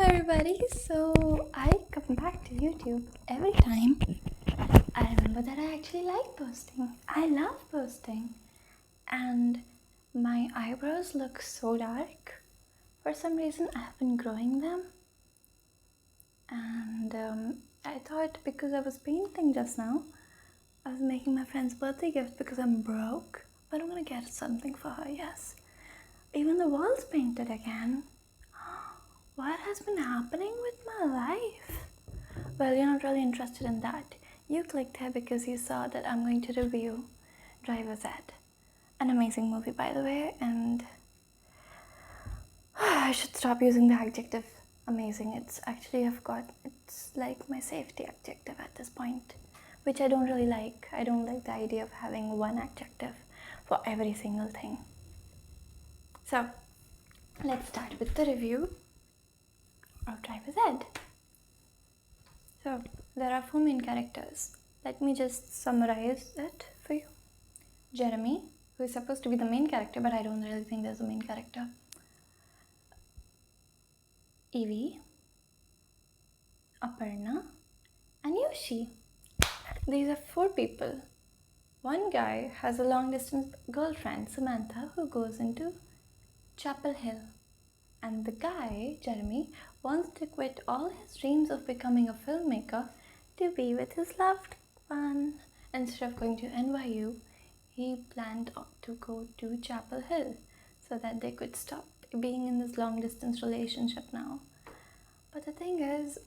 everybody. So I come back to YouTube every time. I remember that I actually like posting. I love posting. And my eyebrows look so dark. For some reason, I have been growing them. And I thought because I was painting just now, I was making my friend's birthday gift because I'm broke. But I'm gonna get something for her, yes. Even the wall's painted again. What has been happening with my life? Well, you're not really interested in that. You clicked here because you saw that I'm going to review Driver's Ed. An amazing movie, by the way, and I should stop using the adjective amazing. It's like my safety adjective at this point, which I don't really like. I don't like the idea of having one adjective for every single thing. So, let's start with the review of Driver's Ed. So, there are 4 main characters. Let me just summarize it for you. Jeremy, who is supposed to be the main character, but I don't really think there's a main character. Evie, Aparna, and Yoshi. These are 4 people. One guy has a long-distance girlfriend, Samantha, who goes into Chapel Hill. And the guy, Jeremy, wants to quit all his dreams of becoming a filmmaker to be with his loved one. Instead of going to NYU, he planned to go to Chapel Hill so that they could stop being in this long-distance relationship now. But the thing is,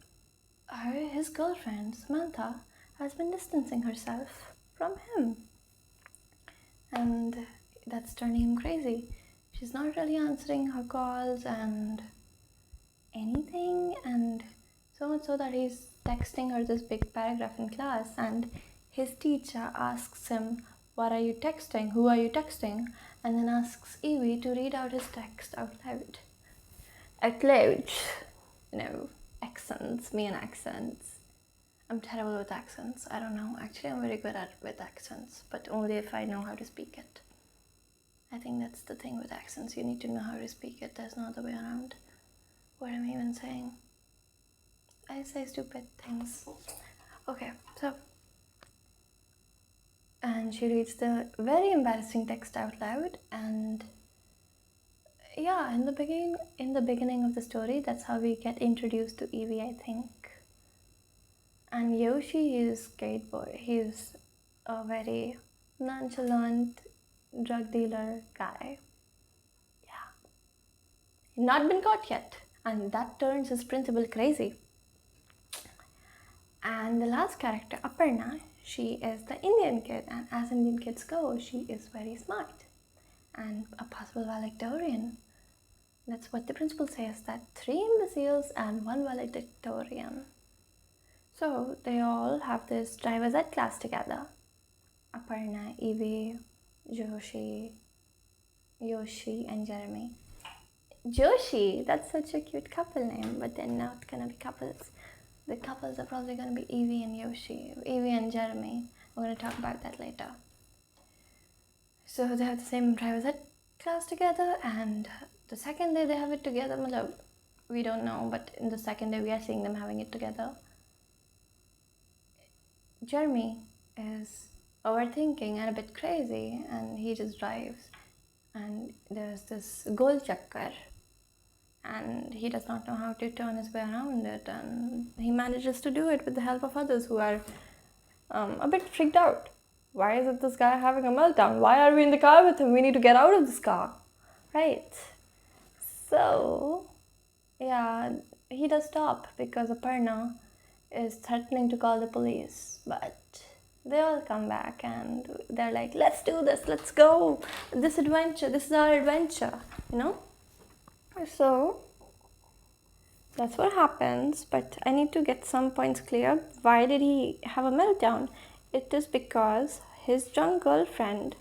his girlfriend, Samantha, has been distancing herself from him. And that's turning him crazy. She's not really answering her calls and anything, and so much so that he's texting her this big paragraph in class, and his teacher asks him, "What are you texting? Who are you texting?" and then asks Evie to read out his text out loud. Out loud. Accents, me and accents. I'm terrible with accents. I don't know. Actually, I'm very good with accents, but only if I know how to speak it. I think that's the thing with accents. You need to know how to speak it. There's no other way around. What am I even saying? I say stupid things. Okay, so. And she reads the very embarrassing text out loud, and yeah, in the beginning of the story, that's how we get introduced to Evie, I think. And Yoshi is skateboard. He's a very nonchalant drug dealer guy. Yeah. Not been caught yet. And that turns his principal crazy. And the last character, Aparna, she is the Indian kid. And as Indian kids go, she is very smart. And a possible valedictorian. That's what the principal says, that 3 imbeciles and 1 valedictorian. So they all have this Driver's Ed class together. Aparna, Evie, Yoshi, and Jeremy. Joshi, that's such a cute couple name, but they're not gonna be couples. The couples are probably gonna be Evie and Yoshi, Evie and Jeremy. We're gonna talk about that later. So they have the same Driver's Ed class together, and the second day they have it together. We don't know, but in the second day we are seeing them having it together. Jeremy is overthinking and a bit crazy, and he just drives. And there's this goal checker, and he does not know how to turn his way around it, and he manages to do it with the help of others who are a bit freaked out. Why is it this guy having a meltdown? Why are we in the car with him? We need to get out of this car, right? So, yeah, he does stop because Aparna is threatening to call the police, but they all come back and they're like, "Let's do this, let's go, this is our adventure, So, that's what happens, but I need to get some points clear. Why did he have a meltdown? It is because his drunk girlfriend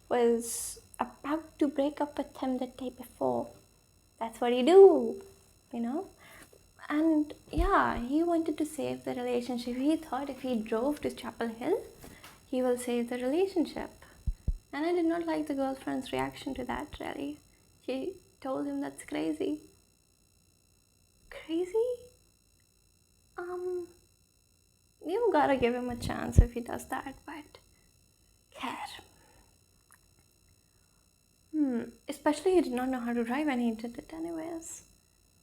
was about to break up with him the day before. That's what he do, And yeah, he wanted to save the relationship. He thought if he drove to Chapel Hill, he will save the relationship. And I did not like the girlfriend's reaction to that, really. She told him that's crazy. Crazy? gotta give him a chance if he does that, but care. Especially he did not know how to drive and he did it anyways.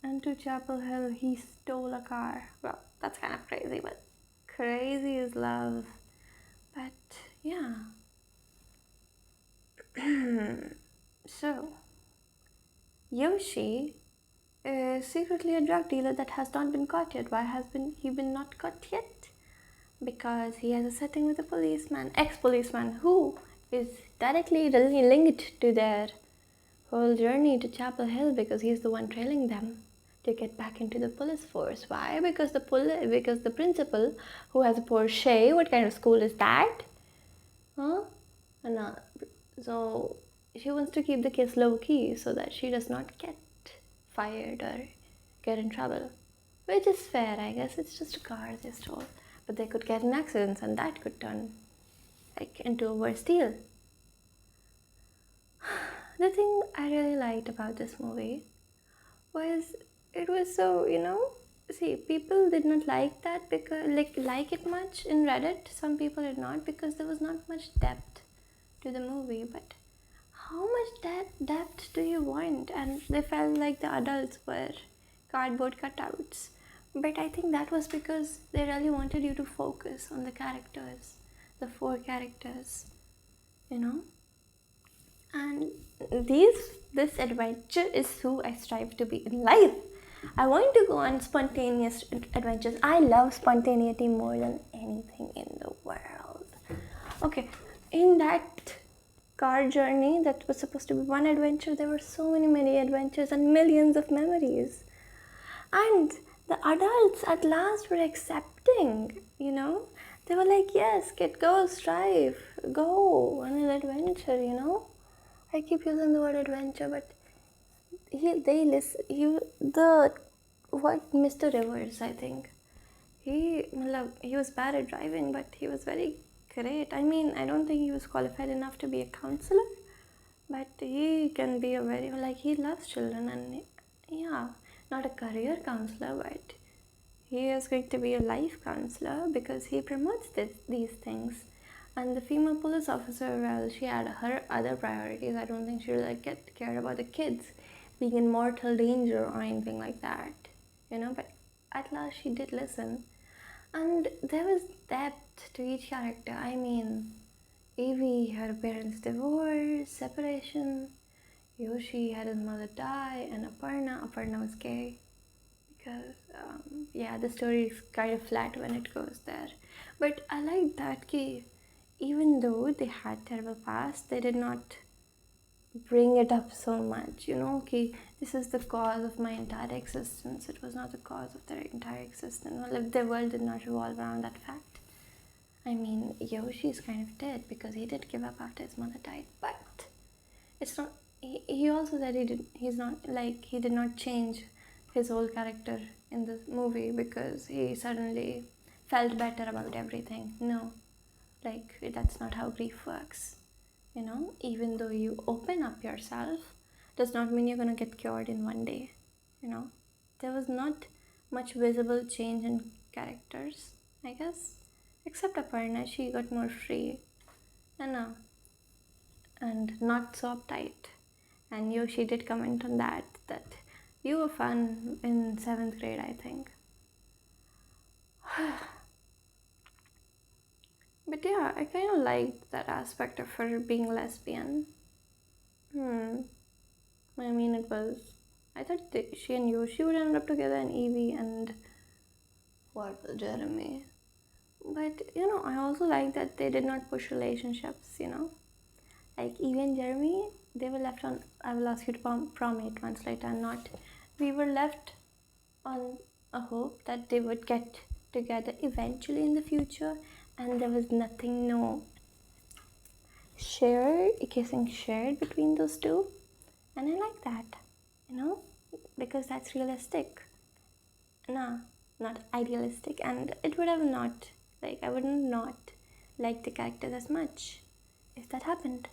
And to Chapel Hill, he stole a car. Well, that's kind of crazy, but crazy is love. But yeah. So, Yoshi is secretly a drug dealer that has not been caught yet. Why has he been not caught yet? Because he has a setting with a policeman, ex-policeman, who is directly linked to their whole journey to Chapel Hill because he's the one trailing them to get back into the police force. Why? Because the principal, who has a Porsche, what kind of school is that? Huh? No. So she wants to keep the case low key so that she does not get fired or get in trouble. Which is fair, I guess. It's just a car they stole. But they could get in accidents and that could turn into a worse deal. The thing I really liked about this movie was it was so, see, people did not like that because like it much in Reddit. Some people did not because there was not much depth to the movie. But how much depth do you want? And they felt like the adults were cardboard cutouts. But I think that was because they really wanted you to focus on the characters, the 4 characters, And this adventure is who I strive to be in life. I want to go on spontaneous adventures. I love spontaneity more than anything in the world. Okay, in that car journey that was supposed to be one adventure, there were so many adventures and millions of memories. And the adults at last were accepting, They were like, yes, kid, go, strive, go on an adventure, I keep using the word adventure, but Mr. Rivers, I think. He was bad at driving, but he was very great. I mean, I don't think he was qualified enough to be a counselor, but he can be he loves children and not a career counselor, but he is going to be a life counselor because he promotes these things. And the female police officer, well, she had her other priorities. I don't think she really cared about the kids being in mortal danger or anything like that, But at last she did listen. And there was depth to each character. I mean, Evie, her parents' divorce, separation. Yoshi had his mother die, and Aparna was gay. Because, the story is kind of flat when it goes there. But I like that even though they had terrible past, they did not bring it up so much, this is the cause of my entire existence. It was not the cause of their entire existence. Well, their world did not revolve around that fact. I mean, Yoshi's kind of dead because he did give up after his mother died, but it's not, he also said he did not change his whole character in the movie because he suddenly felt better about everything. No, that's not how grief works. Even though you open up yourself, does not mean you're gonna get cured in one day. There was not much visible change in characters, I guess, except Aparna. She got more free, and not so uptight. And Yoshi did comment on that you were fun in 7th grade, I think. But yeah, I kind of liked that aspect of her being lesbian. I mean, I thought she and Yoshi would end up together, and Evie and Jeremy. But, I also like that they did not push relationships, Like Evie and Jeremy, they were left on, I will ask you to prom 8 months later, and not, we were left on a hope that they would get together eventually in the future, and there was nothing, no kissing shared between those two. And I like that, because that's realistic. No, not idealistic, and it would have not, I would not like the characters as much if that happened.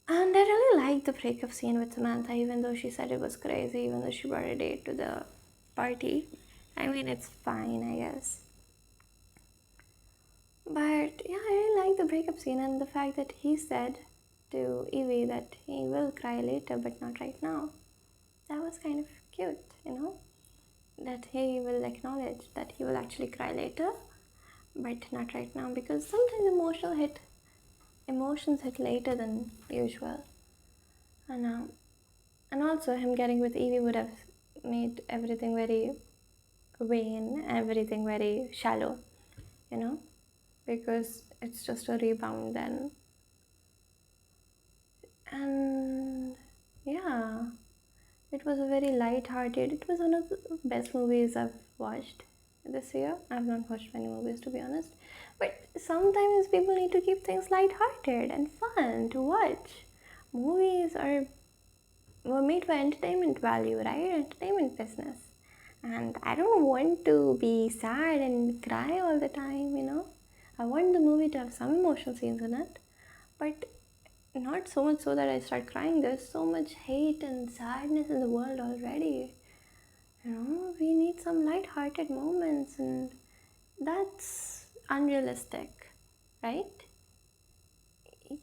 And I really liked the breakup scene with Samantha, even though she said it was crazy, even though she brought a date to the party. I mean, it's fine, I guess. But yeah, I really like the breakup scene and the fact that he said to Evie that he will cry later but not right now. That was kind of cute, that he will acknowledge that he will actually cry later but not right now, because sometimes emotions hit later than usual. And also him getting with Evie would have made everything very vain, everything very shallow, you know, because it's just a rebound then. And yeah, it was a very light-hearted. It was one of the best movies I've watched this year. I've not watched many movies, to be honest, but sometimes people need to keep things light-hearted and fun to watch. Movies were made for entertainment value, right? Entertainment business. And I don't want to be sad and cry all the time. I want the movie to have some emotional scenes in it, but not so much so that I start crying. There's so much hate and sadness in the world already. We need some light-hearted moments, and that's unrealistic, right?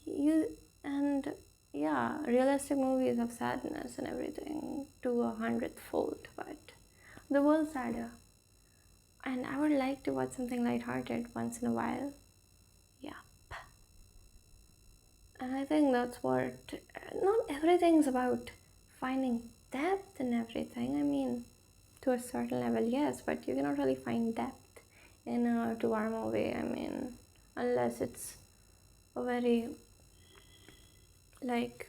You and yeah, realistic movies have sadness and everything to 100th fold, but the world's sadder. And I would like to watch something light-hearted once in a while. Yeah. And I think that's what, not everything's about finding depth in everything. I mean, to a certain level, yes, but you cannot really find depth in a 2-hour movie. I mean, unless it's a very, like,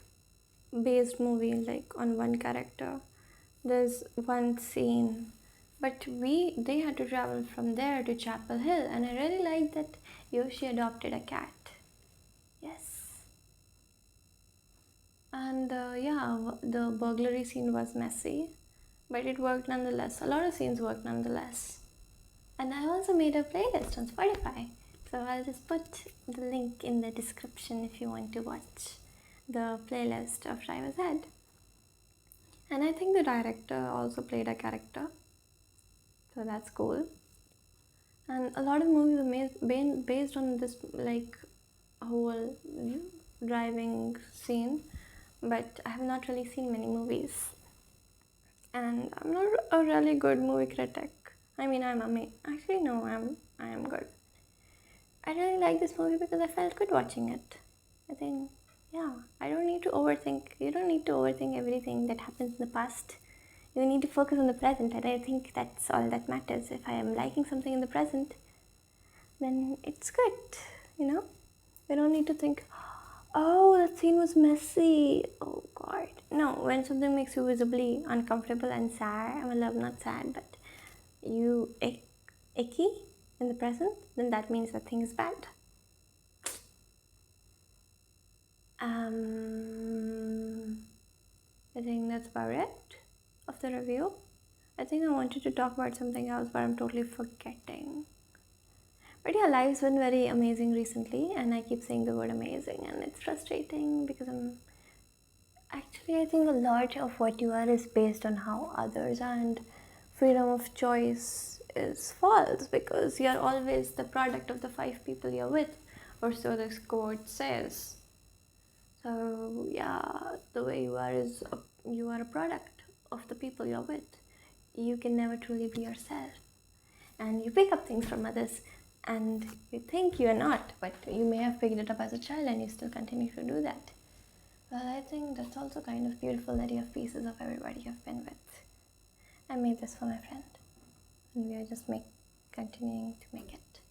based movie, like, on one character. There's one scene, but they had to travel from there to Chapel Hill, and I really like that Yoshi adopted a cat. Yes. And yeah, the burglary scene was messy, but it worked nonetheless. A lot of scenes worked nonetheless. And I also made a playlist on Spotify, so I'll just put the link in the description if you want to watch the playlist after I was had. And I think the director also played a character, so that's cool. And a lot of movies are based on this, like, whole driving scene, but I have not really seen many movies. And I'm not a really good movie critic. I mean, actually no, I am good. I really like this movie because I felt good watching it. I think, yeah, I don't need to overthink. You don't need to overthink everything that happens in the past. You need to focus on the present, and I think that's all that matters. If I am liking something in the present, then it's good, you know? You don't need to think, oh, that scene was messy. Oh, God. No, when something makes you visibly uncomfortable and sad, I love not sad, but you icky in the present, then that means that thing is bad. I think that's about it of the review. I think I wanted to talk about something else, but I'm totally forgetting. But yeah, life's been very amazing recently, and I keep saying the word amazing, and it's frustrating because I think a lot of what you are is based on how others are, and freedom of choice is false because you're always the product of the 5 people you're with, or so this quote says. So yeah, the way you are is you are a product of the people you're with. You can never truly be yourself, and you pick up things from others, and you think you're not, but you may have picked it up as a child and you still continue to do that. Well, I think that's also kind of beautiful that you have pieces of everybody you've been with. I made this for my friend, and we are just continuing to make it.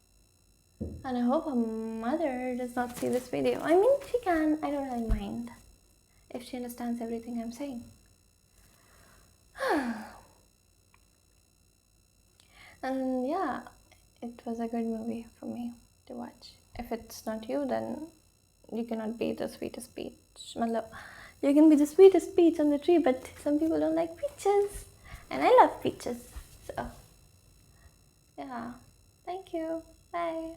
And I hope her mother does not see this video. I mean, she can. I don't really mind if she understands everything I'm saying. And yeah, it was a good movie for me to watch. If it's not you, then you cannot be the sweetest peach. You can be the sweetest peach on the tree, but some people don't like peaches. And I love peaches. So, yeah. Thank you. Bye.